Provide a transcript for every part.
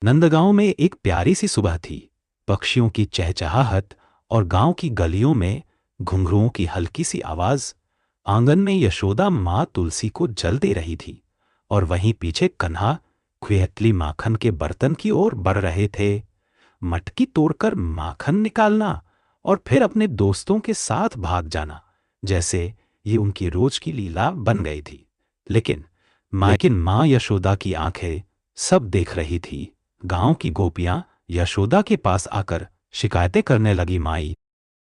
नंदगांव में एक प्यारी सी सुबह थी। पक्षियों की चहचहाहट और गांव की गलियों में घुंघरुओं की हल्की सी आवाज। आंगन में यशोदा माँ तुलसी को जल दे रही थी और वहीं पीछे कन्हा खुएतली माखन के बर्तन की ओर बढ़ रहे थे। मटकी तोड़कर माखन निकालना और फिर अपने दोस्तों के साथ भाग जाना, जैसे ये उनकी रोज की लीला बन गई थी। लेकिन माँ यशोदा की आंखें सब देख रही थी। गांव की गोपियां यशोदा के पास आकर शिकायतें करने लगी, माई,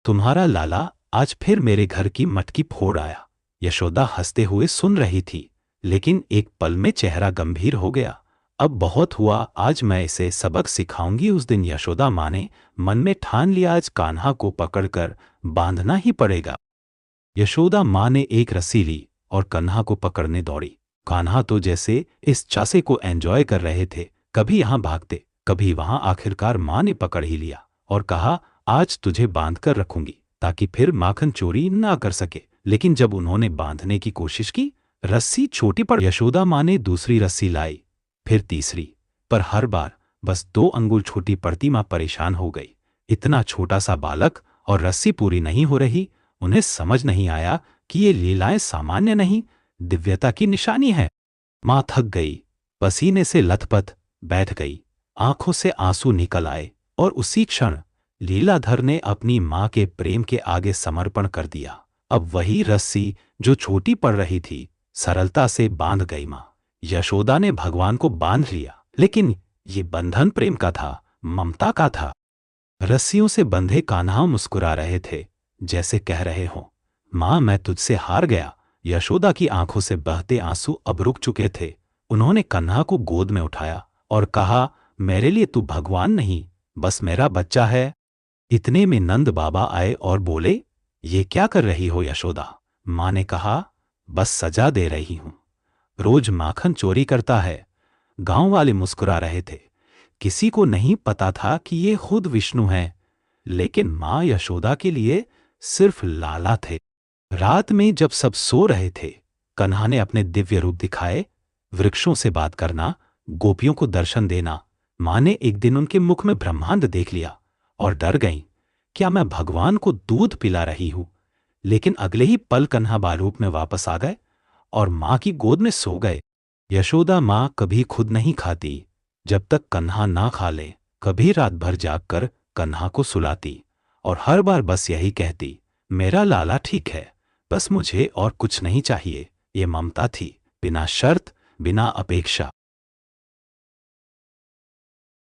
तुम्हारा लाला आज फिर मेरे घर की मटकी फोड़ आया। यशोदा हंसते हुए सुन रही थी, लेकिन एक पल में चेहरा गंभीर हो गया। अब बहुत हुआ, आज मैं इसे सबक सिखाऊंगी। उस दिन यशोदा माँ ने मन में ठान लिया, आज कान्हा को पकड़कर बांधना ही पड़ेगा। यशोदा माँ ने एक रस्सी ली और कन्हा को पकड़ने दौड़ी। कान्हा तो जैसे इस चासे को एंजॉय कर रहे थे, कभी यहां भागते कभी वहां। आखिरकार माँ ने पकड़ ही लिया और कहा, आज तुझे बांध कर रखूंगी ताकि फिर माखन चोरी ना कर सके। लेकिन जब उन्होंने बांधने की कोशिश की, रस्सी छोटी पड़। यशोदा माँ ने दूसरी रस्सी लाई, फिर तीसरी, पर हर बार बस 2 अंगुल छोटी पड़ती। माँ परेशान हो गई। इतना छोटा सा बालक और रस्सी पूरी नहीं हो रही। उन्हें समझ नहीं आया कि ये लीलाएं सामान्य नहीं, दिव्यता की निशानी है। माँ थक गई, पसीने से लथपथ बैठ गई, आंखों से आंसू निकल आए और उसी क्षण लीलाधर ने अपनी माँ के प्रेम के आगे समर्पण कर दिया। अब वही रस्सी जो छोटी पड़ रही थी, सरलता से बांध गई। माँ यशोदा ने भगवान को बांध लिया, लेकिन ये बंधन प्रेम का था, ममता का था। रस्सियों से बंधे कान्हा मुस्कुरा रहे थे, जैसे कह रहे हों, माँ मैं तुझसे हार गया। यशोदा की आंखों से बहते आंसू अब रुक चुके थे। उन्होंने कन्हा को गोद में उठाया और कहा, मेरे लिए तू भगवान नहीं, बस मेरा बच्चा है। इतने में नंद बाबा आए और बोले, ये क्या कर रही हो यशोदा? माँ ने कहा, बस सजा दे रही हूं, रोज माखन चोरी करता है। गांव वाले मुस्कुरा रहे थे। किसी को नहीं पता था कि ये खुद विष्णु हैं, लेकिन माँ यशोदा के लिए सिर्फ लाला थे। रात में जब सब सो रहे थे, कन्हा ने अपने दिव्य रूप दिखाए, वृक्षों से बात करना, गोपियों को दर्शन देना। माँ ने एक दिन उनके मुख में ब्रह्मांड देख लिया और डर गईं, क्या मैं भगवान को दूध पिला रही हूं? लेकिन अगले ही पल कन्हा बालरूप में वापस आ गए और माँ की गोद में सो गए। यशोदा माँ कभी खुद नहीं खाती जब तक कन्हा ना खा ले। कभी रात भर जागकर कन्हा को सुलाती और हर बार बस यही कहती, मेरा लाला ठीक है, बस मुझे और कुछ नहीं चाहिए। ये ममता थी, बिना शर्त, बिना अपेक्षा।